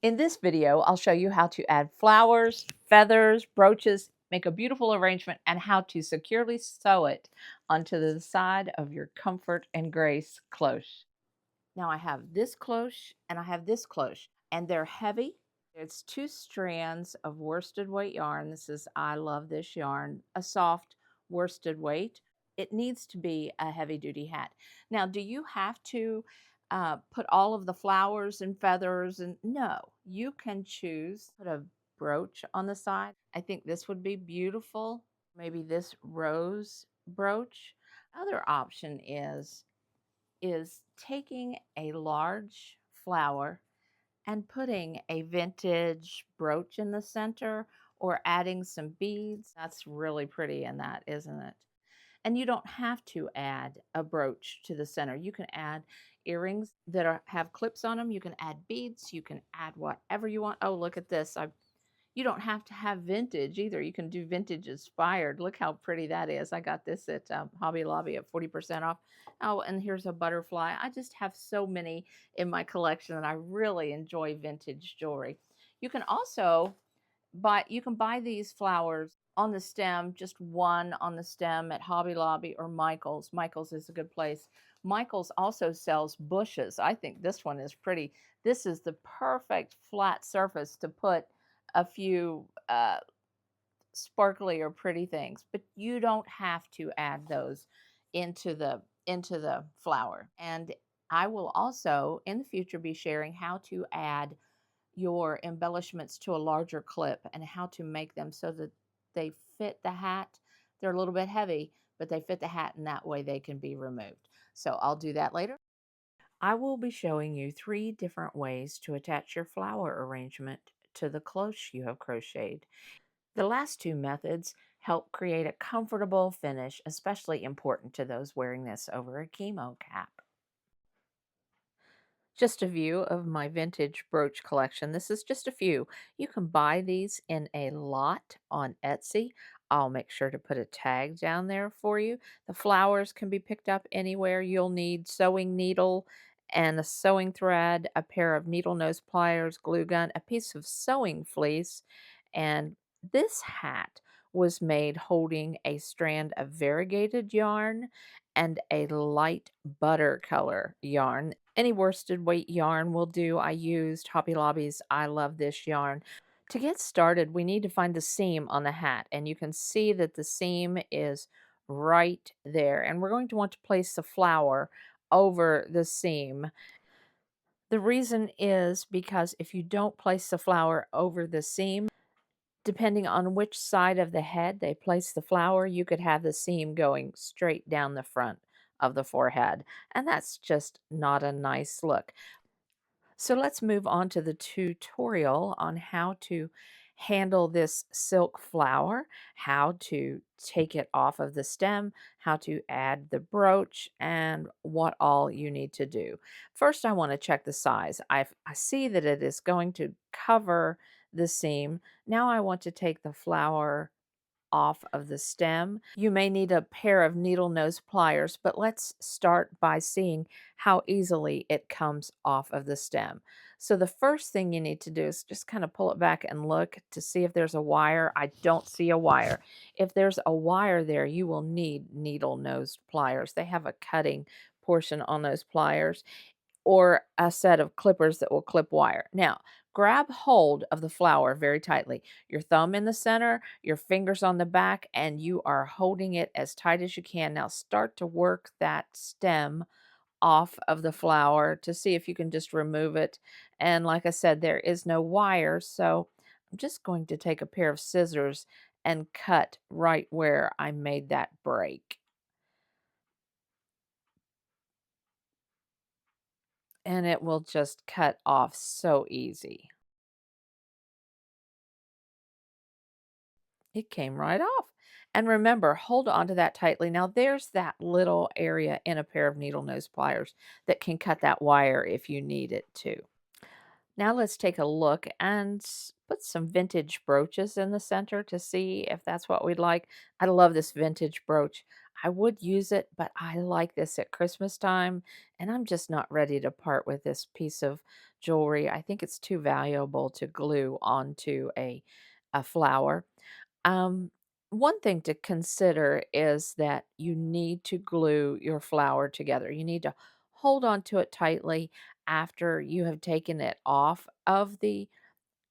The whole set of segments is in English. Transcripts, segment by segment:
In this video, I'll show you how to add flowers, feathers, brooches, make a beautiful arrangement, and how to securely sew it onto the side of your Comfort and Grace cloche. Now I have this cloche and I have this cloche, and they're heavy. It's 2 strands of worsted weight yarn. This is I love this yarn, a soft worsted weight. It needs to be a heavy duty hat. Now, do you have to put all of the flowers and feathers? And no, you can choose put a brooch on the side. I think this would be beautiful. Maybe this rose brooch. Other option is taking a large flower and putting a vintage brooch in the center or adding some beads. That's really pretty in that, isn't it? And you don't have to add a brooch to the center. You can add earrings that have clips on them. You can add beads. You can add whatever you want. Oh, look at this. You don't have to have vintage either. You can do vintage inspired. Look how pretty that is. I got this at Hobby Lobby at 40% off. Oh, and here's a butterfly. I just have so many in my collection, and I really enjoy vintage jewelry. You can also buy these flowers on the stem, just one on the stem at Hobby Lobby or Michael's. Michael's is a good place. Michael's also sells bushes. I think this one is pretty. This is the perfect flat surface to put a few sparkly or pretty things, but you don't have to add those into the flower. And I will also in the future be sharing how to add your embellishments to a larger clip and how to make them so that they fit the hat. They're a little bit heavy, but they fit the hat, and that way they can be removed. So I'll do that later. I will be showing you 3 different ways to attach your flower arrangement to the cloche you have crocheted. The last 2 methods help create a comfortable finish, especially important to those wearing this over a chemo cap. Just a view of my vintage brooch collection. This is just a few. You can buy these in a lot on Etsy. I'll make sure to put a tag down there for you. The flowers can be picked up anywhere. You'll need sewing needle and a sewing thread, a pair of needle nose pliers, glue gun, a piece of sewing fleece, and this hat was made holding a strand of variegated yarn and a light butter color yarn. Any worsted weight yarn will do. I used Hobby Lobby's I Love This yarn. To get started, we need to find the seam on the hat, and you can see that the seam is right there. And we're going to want to place the flower over the seam. The reason is because if you don't place the flower over the seam, depending on which side of the head they place the flower, you could have the seam going straight down the front of the forehead, and that's just not a nice look. So let's move on to the tutorial on how to handle this silk flower, how to take it off of the stem, how to add the brooch, and what all you need to do. First, I want to check the size. I see that it is going to cover the seam. Now I want to take the flower off of the stem. You may need a pair of needle nose pliers, but let's start by seeing how easily it comes off of the stem. So the first thing you need to do is just kind of pull it back and look to see if there's a wire. I don't see a wire. If there's a wire there, you will need needle nose pliers. They have a cutting portion on those pliers or a set of clippers that will clip wire. Now, grab hold of the flower very tightly. Your thumb in the center, your fingers on the back, and you are holding it as tight as you can. Now start to work that stem off of the flower to see if you can just remove it. And like I said, there is no wire, so I'm just going to take a pair of scissors and cut right where I made that break. And it will just cut off so easy. It came right off. And remember, hold on to that tightly. Now, there's that little area in a pair of needle nose pliers that can cut that wire if you need it to. Now let's take a look and put some vintage brooches in the center to see if that's what we'd like. I love this vintage brooch. I would use it, but I like this at Christmas time, and I'm just not ready to part with this piece of jewelry. I think it's too valuable to glue onto a flower. Um, One thing to consider is that you need to glue your flower together. You need to hold on to it tightly after you have taken it off of the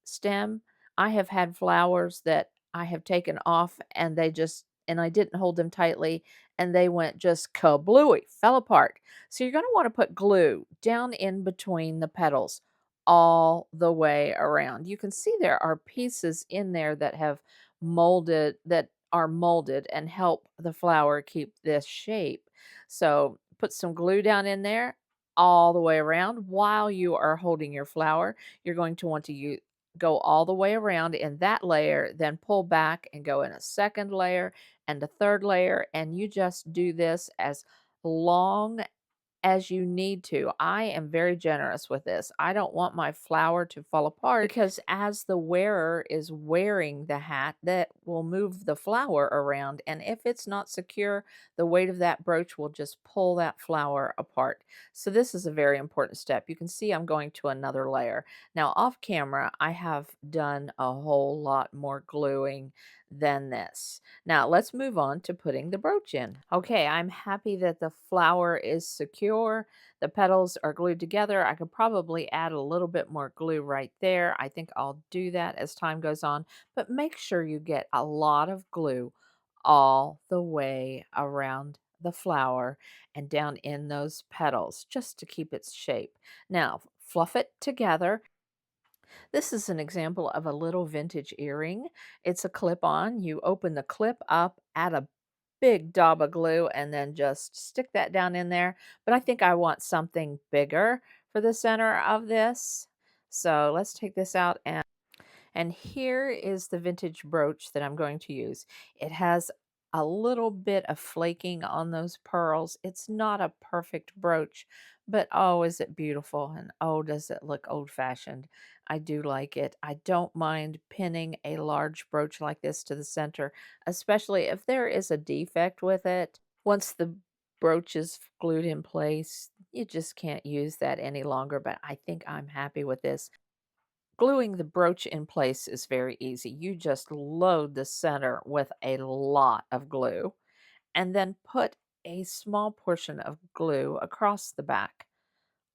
stem. I have had flowers that I have taken off and and I didn't hold them tightly and they went just kablooey, fell apart. So you're going to want to put glue down in between the petals all the way around. You can see there are pieces in there that are molded and help the flower keep this shape. So put some glue down in there all the way around while you are holding your flower. You're going to want to go all the way around in that layer, then pull back and go in a second layer and a third layer. And you just do this as long as you need to. I am very generous with this. I don't want my flower to fall apart because as the wearer is wearing the hat, that will move the flower around. And if it's not secure, the weight of that brooch will just pull that flower apart. So this is a very important step. You can see I'm going to another layer. Now off camera, I have done a whole lot more gluing than this. Now let's move on to putting the brooch in. Okay, I'm happy that the flower is secure. The petals are glued together. I could probably add a little bit more glue right there. I think I'll do that as time goes on, but make sure you get a lot of glue all the way around the flower and down in those petals just to keep its shape. Now, fluff it together. This is an example of a little vintage earring. It's a clip-on. You open the clip up, add a big dob of glue, and then just stick that down in there. But I think I want something bigger for the center of this. So let's take this out and here is the vintage brooch that I'm going to use. It has a little bit of flaking on those pearls. It's not a perfect brooch, but oh, is it beautiful? And oh, does it look old-fashioned? I do like it. I don't mind pinning a large brooch like this to the center, especially if there is a defect with it. Once the brooch is glued in place, you just can't use that any longer, but I think I'm happy with this. Gluing the brooch in place is very easy. You just load the center with a lot of glue and then put a small portion of glue across the back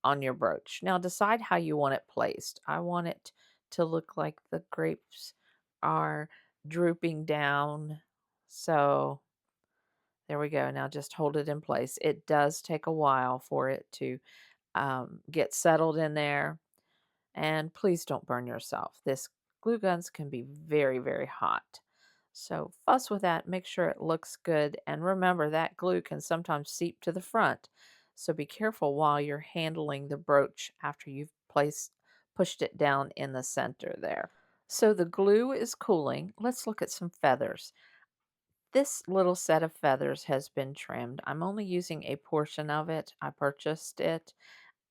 on your brooch. Now decide how you want it placed. I want it to look like the grapes are drooping down. So there we go. Now just hold it in place. It does take a while for it to get settled in there. And please don't burn yourself. This glue guns can be very, very hot. So fuss with that, make sure it looks good. And remember that glue can sometimes seep to the front. So be careful while you're handling the brooch after you've pushed it down in the center there. So the glue is cooling. Let's look at some feathers. This little set of feathers has been trimmed. I'm only using a portion of it. I purchased it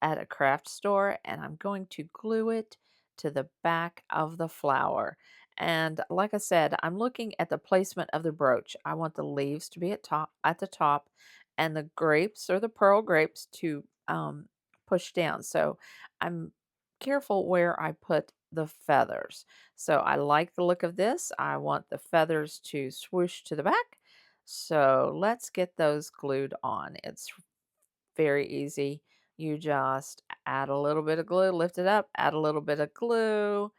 at a craft store and I'm going to glue it to the back of the flower. And like I said, I'm looking at the placement of the brooch. I want the leaves to be at the top and the grapes or the pearl grapes to push down. So I'm careful where I put the feathers. So I like the look of this. I want the feathers to swoosh to the back. So let's get those glued on. It's very easy. You just add a little bit of glue, lift it up, add a little bit of glue.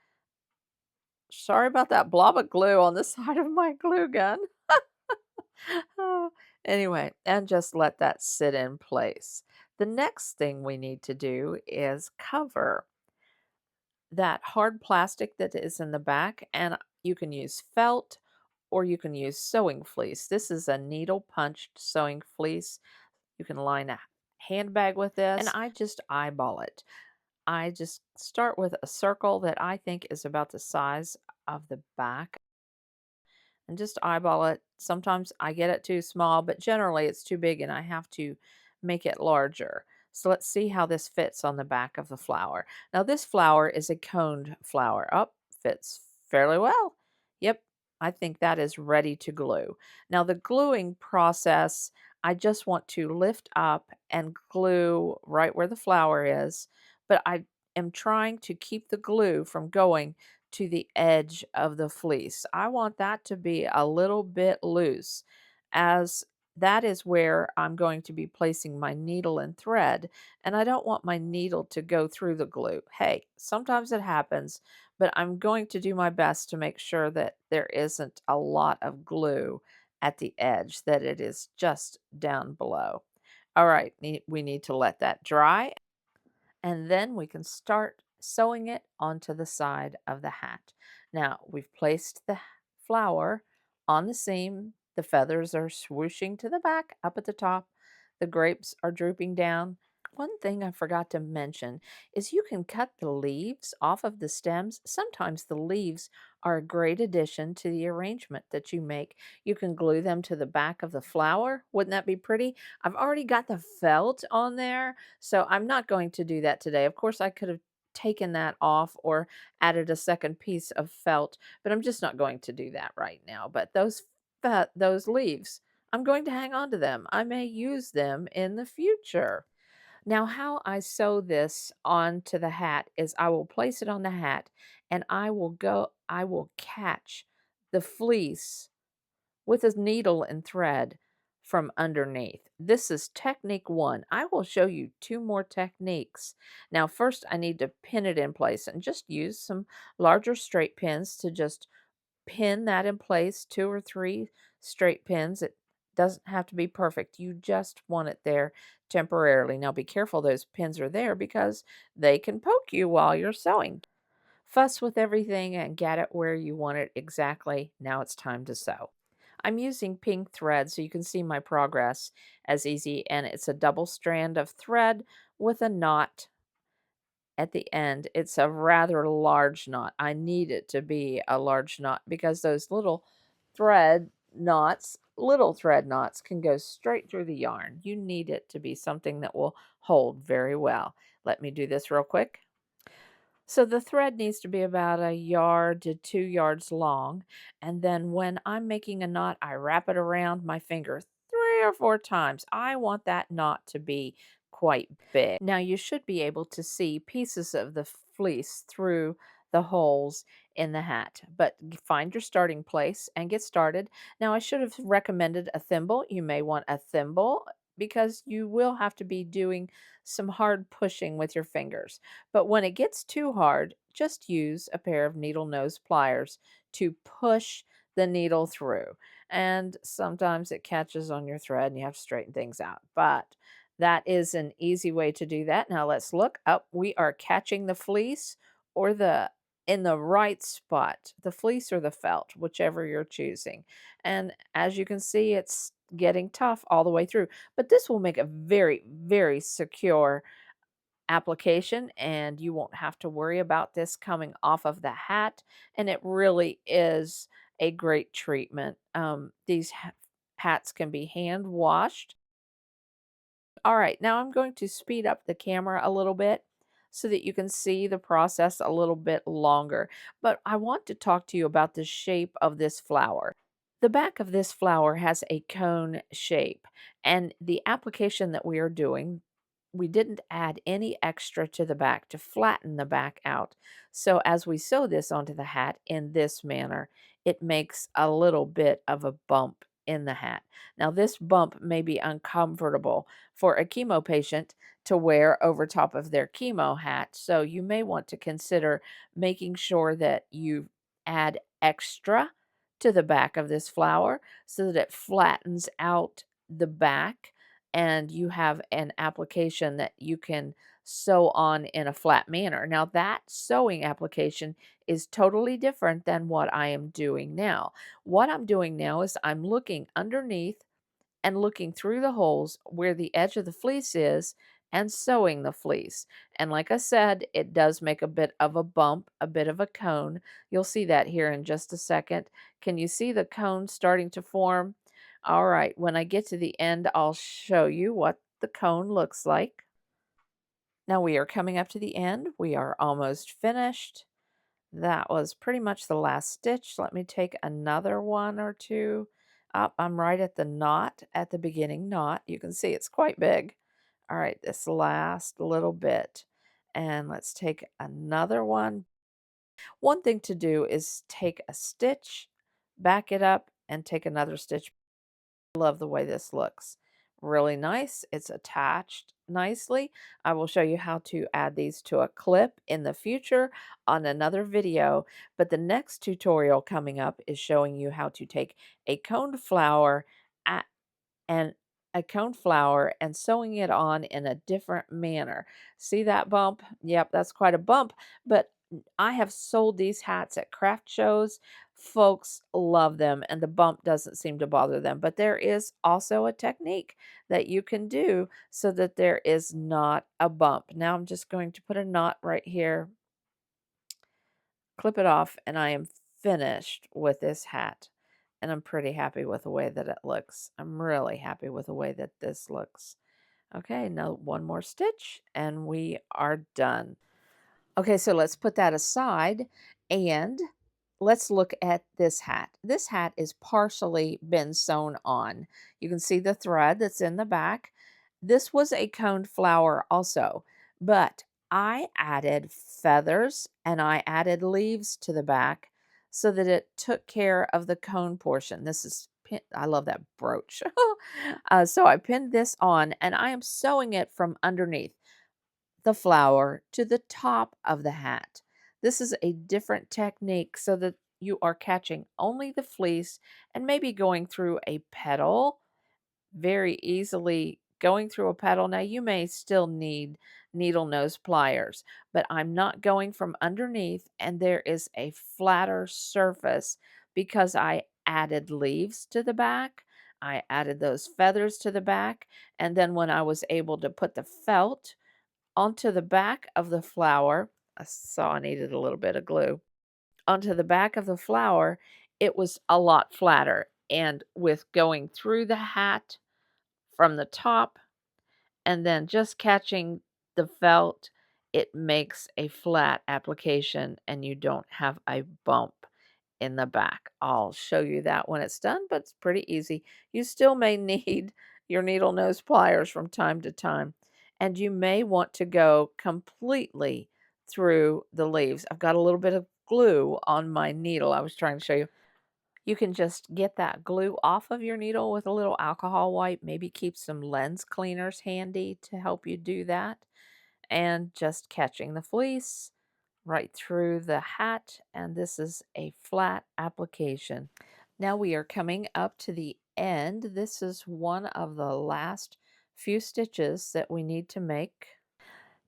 Sorry about that blob of glue on the side of my glue gun. Oh, anyway, and just let that sit in place. The next thing we need to do is cover that hard plastic that is in the back, and you can use felt or you can use sewing fleece. This is a needle punched sewing fleece. You can line a handbag with this, and I just eyeball it. I just start with a circle that I think is about the size of the back and just eyeball it. Sometimes I get it too small, but generally it's too big and I have to make it larger. So let's see how this fits on the back of the flower. Now this flower is a coned flower. Oh, fits fairly well. Yep, I think that is ready to glue. Now the gluing process, I just want to lift up and glue right where the flower is, but am trying to keep the glue from going to the edge of the fleece. I want that to be a little bit loose, as that is where I'm going to be placing my needle and thread, and I don't want my needle to go through the glue. Hey, sometimes it happens, but I'm going to do my best to make sure that there isn't a lot of glue at the edge, that it is just down below. All right, we need to let that dry, and then we can start sewing it onto the side of the hat. Now, we've placed the flower on the seam. The feathers are swooshing to the back, up at the top. The grapes are drooping down. One thing I forgot to mention is you can cut the leaves off of the stems. Sometimes the leaves are a great addition to the arrangement that you make. You can glue them to the back of the flower. Wouldn't that be pretty? I've already got the felt on there, so I'm not going to do that today. Of course, I could have taken that off or added a second piece of felt, but I'm just not going to do that right now. But those leaves, I'm going to hang on to them. I may use them in the future. Now, how I sew this onto the hat is I will place it on the hat and I will catch the fleece with a needle and thread from underneath. This is technique one. I will show you two more techniques. Now, first, I need to pin it in place and just use some larger straight pins to just pin that in place, 2 or 3 straight pins. It doesn't have to be perfect. You just want it there temporarily. Now be careful those pins are there because they can poke you while you're sewing. Fuss with everything and get it where you want it exactly. Now it's time to sew. I'm using pink thread so you can see my progress as easy, and it's a double strand of thread with a knot at the end. It's a rather large knot. I need it to be a large knot because those little thread knots can go straight through the yarn. You need it to be something that will hold very well. Let me do this real quick. So the thread needs to be about a yard to 2 yards long. And then when I'm making a knot, I wrap it around my finger 3 or 4 times. I want that knot to be quite big. Now you should be able to see pieces of the fleece through the holes in the hat, but find your starting place and get started. Now I should have recommended a thimble. You may want a thimble because you will have to be doing some hard pushing with your fingers. But when it gets too hard, just use a pair of needle nose pliers to push the needle through. And sometimes it catches on your thread and you have to straighten things out. But that is an easy way to do that. Now let's look up. We are catching the fleece or the in the right spot, the fleece or the felt, whichever you're choosing. And as you can see, it's getting tough all the way through. But this will make a very, very secure application, and you won't have to worry about this coming off of the hat, and it really is a great treatment. These hats can be hand washed. All right, now I'm going to speed up the camera a little bit so that you can see the process a little bit longer, but I want to talk to you about the shape of this flower. The back of this flower has a cone shape, and the application that we are doing, we didn't add any extra to the back to flatten the back out. So as we sew this onto the hat in this manner, it makes a little bit of a bump in the hat. Now this bump may be uncomfortable for a chemo patient to wear over top of their chemo hat, so you may want to consider making sure that you add extra to the back of this flower so that it flattens out the back and you have an application that you can sew on in a flat manner. Now that sewing application is totally different than what I am doing now. What I'm doing now is I'm looking underneath and looking through the holes where the edge of the fleece is and sewing the fleece. And like I said, it does make a bit of a bump, a bit of a cone. You'll see that here in just a second. Can you see the cone starting to form? All right, when I get to the end, I'll show you what the cone looks like. Now we are coming up to the end. We are almost finished. That was pretty much the last stitch. Let me take another one or two up. I'm right at the knot, at the beginning knot. You can see it's quite big. All right, this last little bit. And let's take another one. One thing to do is take a stitch, back it up, and take another stitch. Love the way this looks. Really nice. It's attached nicely. I will show you how to add these to a clip in the future on another video, but the next tutorial coming up is showing you how to take a coned flower and and sewing it on in a different manner. See that bump? Yep, that's quite a bump, but I have sold these hats at craft shows. Folks love them and the bump doesn't seem to bother them, but there is also a technique that you can do so that there is not a bump. Now I'm just going to put a knot right here, clip it off, and I am finished with this hat. And I'm pretty happy with the way that it looks. I'm really happy with the way that this looks. Okay, now one more stitch and we are done. Okay, so let's put that aside and let's look at this hat. This hat is partially been sewn on. You can see the thread that's in the back. This was a coned flower also, but I added feathers and I added leaves to the back so that it took care of the cone portion. This is I love that brooch. So I pinned this on and I am sewing it from underneath the flower to the top of the hat. This is a different technique so that you are catching only the fleece and maybe going through a petal very easily going through a petal. Now you may still need needle nose pliers, but I'm not going from underneath and there is a flatter surface because I added leaves to the back. I added those feathers to the back. And then when I was able to put the felt onto the back of the flower, I saw I needed a little bit of glue. Onto the back of the flower, it was a lot flatter. And with going through the hat from the top and then just catching the felt, it makes a flat application and you don't have a bump in the back. I'll show you that when it's done, but it's pretty easy. You still may need your needle nose pliers from time to time, and you may want to go completely through the leaves. I've got a little bit of glue on my needle. I was trying to show you. You can just get that glue off of your needle with a little alcohol wipe. Maybe keep some lens cleaners handy to help you do that. And just catching the fleece right through the hat. And this is a flat application. Now we are coming up to the end. This is one of the last few stitches that we need to make.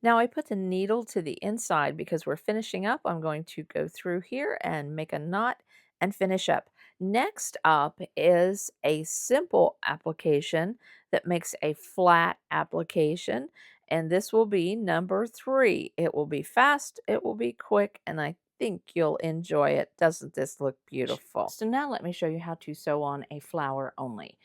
Now I put the needle to the inside because we're finishing up. I'm going to go through here and make a knot and finish up. Next up is a simple application that makes a flat application, and this will be number 3. It will be fast, it will be quick, and I think you'll enjoy it. Doesn't this look beautiful? So now let me show you how to sew on a flower only.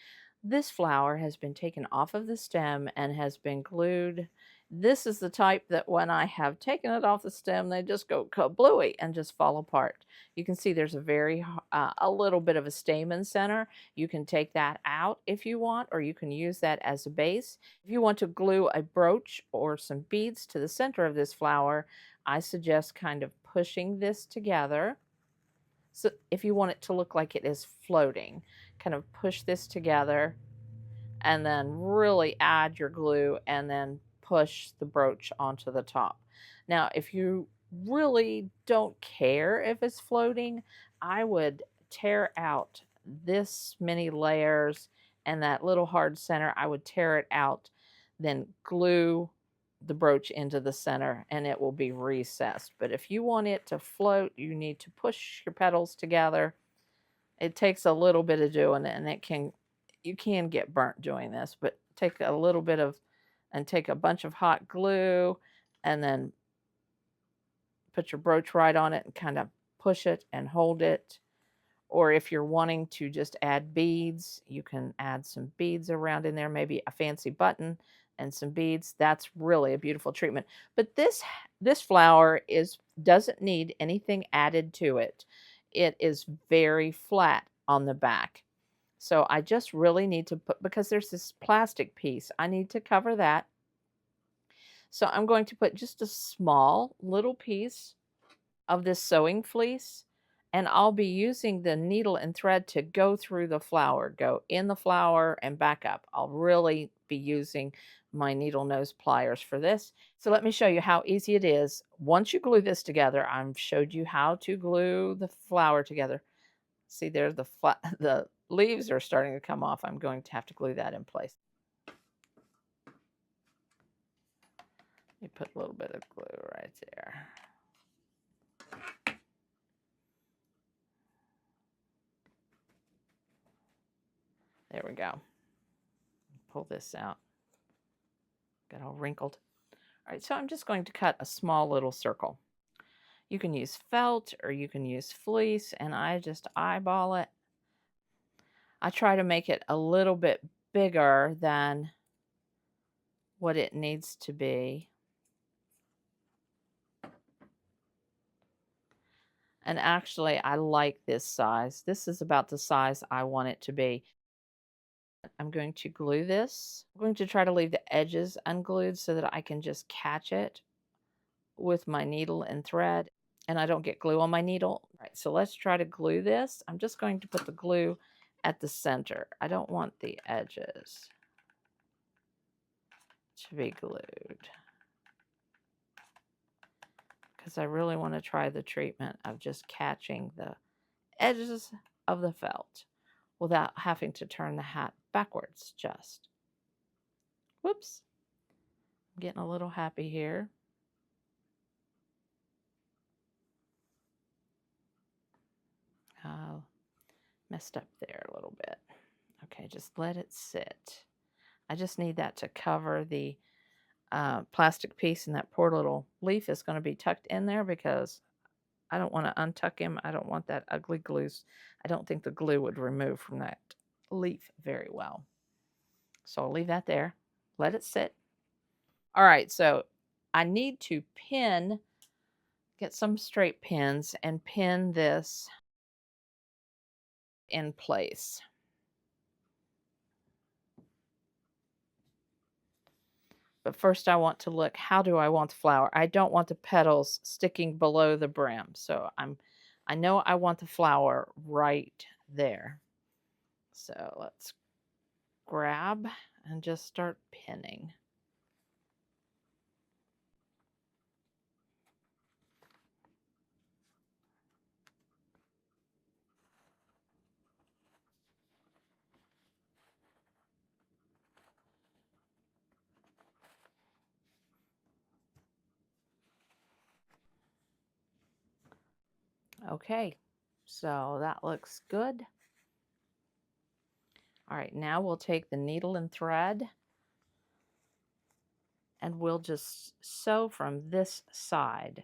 This flower has been taken off of the stem and has been glued. This is the type that when I have taken it off the stem, they just go kablooey and just fall apart. You can see there's a little bit of a stamen center. You can take that out if you want, or you can use that as a base. If you want to glue a brooch or some beads to the center of this flower, I suggest kind of pushing this together. So if you want it to look like it is floating, kind of push this together and then really add your glue and then push the brooch onto the top. Now, if you really don't care if it's floating, I would tear out this many layers and that little hard center. I would tear it out, then glue the brooch into the center and it will be recessed. But if you want it to float, you need to push your petals together. It takes a little bit of doing it, and you can get burnt doing this, but take a little bit of, and take a bunch of hot glue, and then put your brooch right on it and kind of push it and hold it. Or if you're wanting to just add beads, you can add some beads around in there, maybe a fancy button and some beads. That's really a beautiful treatment. But this flower doesn't need anything added to it. It is very flat on the back. So I just really need to put, because there's this plastic piece, I need to cover that. So I'm going to put just a small little piece of this sewing fleece, and I'll be using the needle and thread to go through the flower, go in the flower and back up. I'll really be using my needle nose pliers for this. So let me show you how easy it is. Once you glue this together, I've showed you how to glue the flower together. See, there's the leaves are starting to come off. I'm going to have to glue that in place. You put a little bit of glue right there. There we go. Pull this out. Got all wrinkled. All right, so I'm just going to cut a small little circle. You can use felt or you can use fleece, and I just eyeball it. I try to make it a little bit bigger than what it needs to be. And actually, I like this size. This is about the size I want it to be. I'm going to glue this. I'm going to try to leave the edges unglued so that I can just catch it with my needle and thread and I don't get glue on my needle. All right, so let's try to glue this. I'm just going to put the glue at the center. I don't want the edges to be glued because I really want to try the treatment of just catching the edges of the felt without having to turn the hat backwards just. Whoops. I'm getting a little happy here. Messed up there a little bit. Okay, just let it sit. I just need that to cover the plastic piece, and that poor little leaf is going to be tucked in there because I don't want to untuck him. I don't want that ugly glue. I don't think the glue would remove from that leaf very well. So I'll leave that there. Let it sit. All right, so I need to get some straight pins and pin this in place. But first I want to look, how do I want the flower? I don't want the petals sticking below the brim. So I know I want the flower right there. So let's grab and just start pinning. Okay, so that looks good. All right, now we'll take the needle and thread and we'll just sew from this side.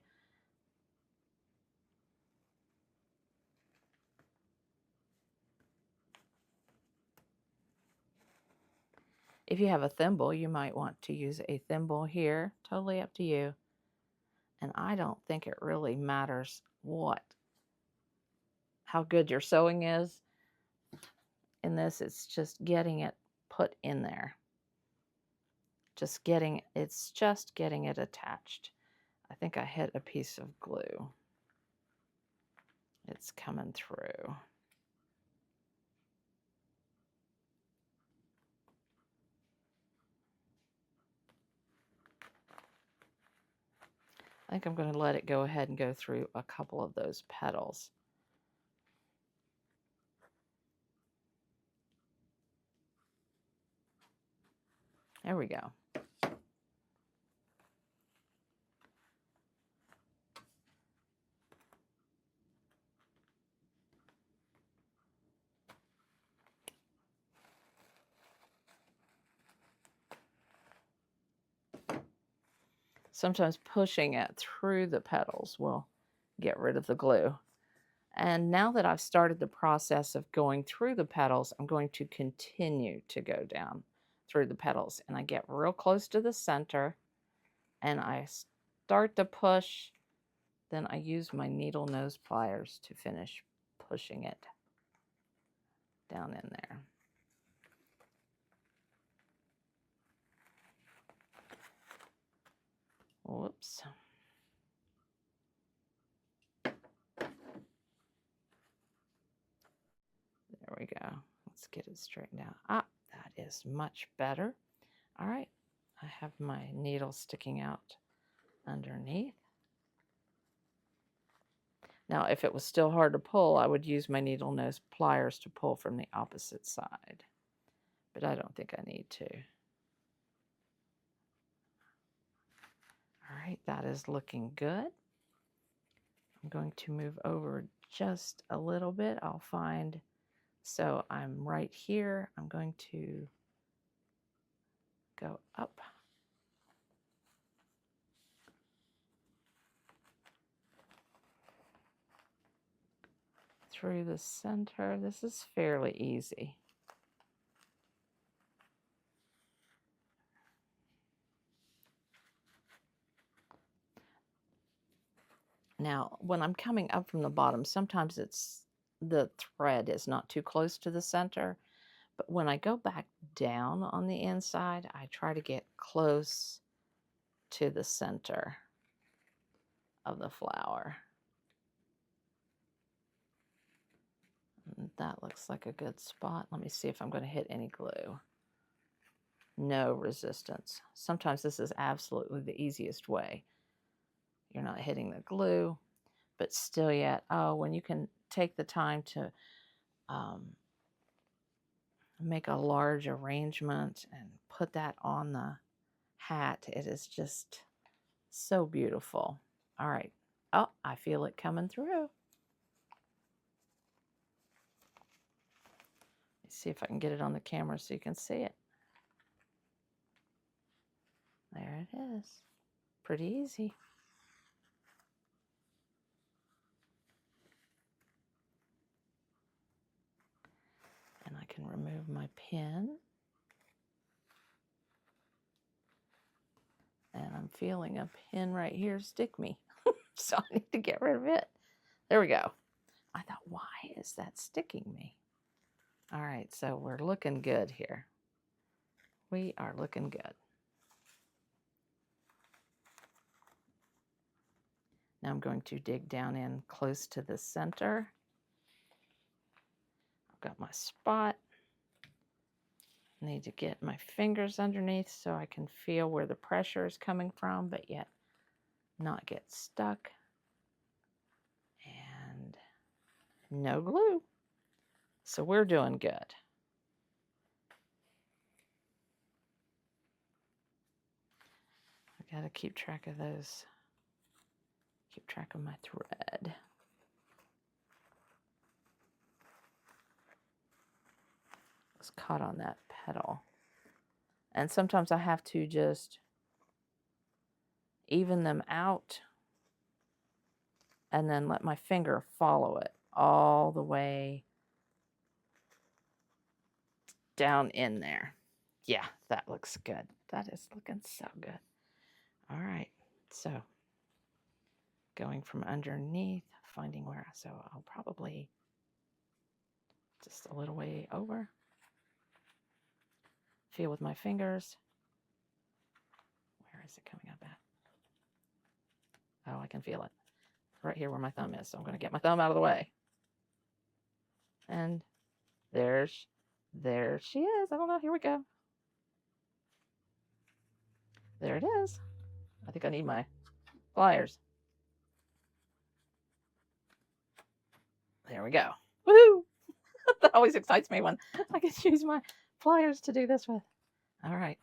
If you have a thimble, you might want to use a thimble here. Totally up to you. And I don't think it really matters how good your sewing is in this. It's just getting it put in there. It's just getting it attached. I think I hit a piece of glue. It's coming through. I think I'm going to let it go ahead and go through a couple of those petals. There we go. Sometimes pushing it through the petals will get rid of the glue. And now that I've started the process of going through the petals, I'm going to continue to go down through the petals. And I get real close to the center and I start to push. Then I use my needle nose pliers to finish pushing it down in there. Whoops. There we go. Let's get it straightened out. Ah, that is much better. All right, I have my needle sticking out underneath. Now, if it was still hard to pull, I would use my needle nose pliers to pull from the opposite side. But I don't think I need to. All right, that is looking good. I'm going to move over just a little bit. I'll find, so I'm right here. I'm going to go up. Through the center. This is fairly easy. Now, when I'm coming up from the bottom, sometimes the thread is not too close to the center, but when I go back down on the inside, I try to get close to the center of the flower. And that looks like a good spot. Let me see if I'm going to hit any glue. No resistance. Sometimes this is absolutely the easiest way. You're not hitting the glue, but still yet, oh, when you can take the time to make a large arrangement and put that on the hat, it is just so beautiful. All right. Oh, I feel it coming through. Let's see if I can get it on the camera so you can see it. There it is. Pretty easy. And I can remove my pin. And I'm feeling a pin right here stick me. So I need to get rid of it. There we go. I thought, why is that sticking me? All right, so we're looking good here. We are looking good. Now I'm going to dig down in close to the center. I've got my spot. Need to get my fingers underneath so I can feel where the pressure is coming from, but yet not get stuck. And no glue. So we're doing good. I gotta keep track of those. Keep track of my thread. It's caught on that petal. And sometimes I have to just even them out and then let my finger follow it all the way down in there. Yeah, that looks good. That is looking so good. All right, so going from underneath, finding where, so I'll probably just a little way over. Feel with my fingers. Where is it coming up at? Oh, I can feel it. Right here where my thumb is. So I'm going to get my thumb out of the way. And there she is. I don't know. Here we go. There it is. I think I need my pliers. There we go. Woohoo! That always excites me when I can use my pliers to do this with. All right.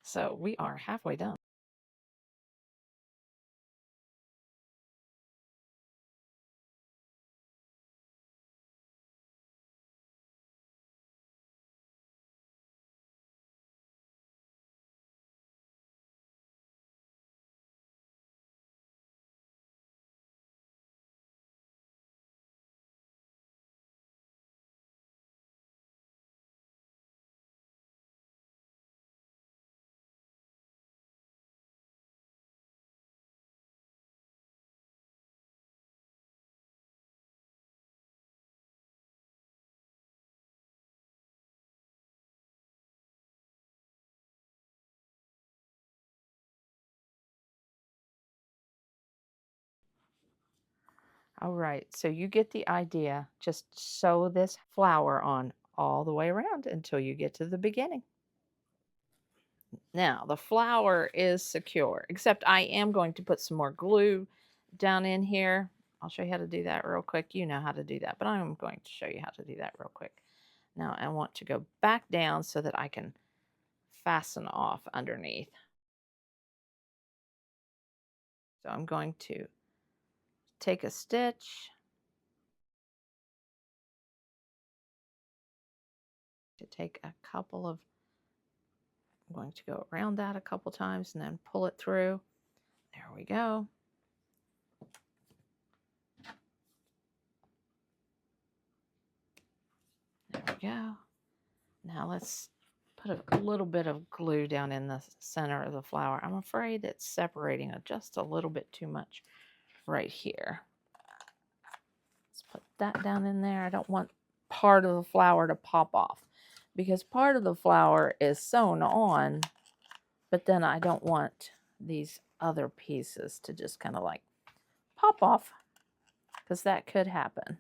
So we are halfway done. All right, so you get the idea. Just sew this flower on all the way around until you get to the beginning. Now, the flower is secure, except I am going to put some more glue down in here. I'll show you how to do that real quick. You know how to do that, but I'm going to show you how to do that real quick. Now, I want to go back down so that I can fasten off underneath. So I'm going to take a stitch, to take a couple of, I'm going to go around that a couple times and then pull it through. There we go. There we go. Now let's put a little bit of glue down in the center of the flower. I'm afraid it's separating just a little bit too much right here. Let's put that down in there. I don't want part of the flower to pop off because part of the flower is sewn on, but then I don't want these other pieces to just kind of like pop off because that could happen.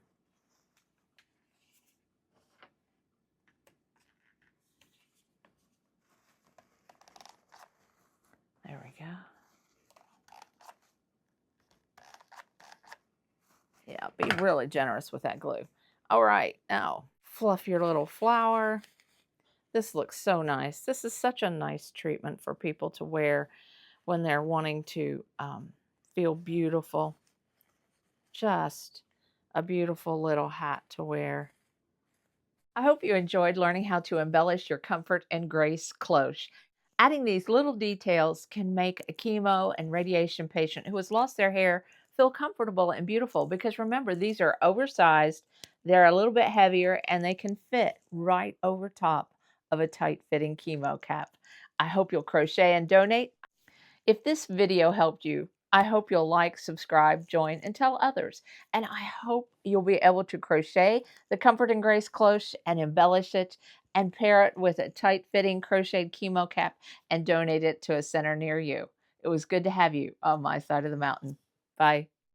There we go. Yeah, be really generous with that glue. All right, now fluff your little flower. This looks so nice. This is such a nice treatment for people to wear when they're wanting to feel beautiful. Just a beautiful little hat to wear. I hope you enjoyed learning how to embellish your Comfort and Grace cloche. Adding these little details can make a chemo and radiation patient who has lost their hair feel comfortable and beautiful because remember, these are oversized, they're a little bit heavier, and they can fit right over top of a tight-fitting chemo cap. I hope you'll crochet and donate. If this video helped you, I hope you'll like, subscribe, join, and tell others. And I hope you'll be able to crochet the Comfort and Grace cloche and embellish it and pair it with a tight-fitting crocheted chemo cap and donate it to a center near you. It was good to have you on my side of the mountain. Bye.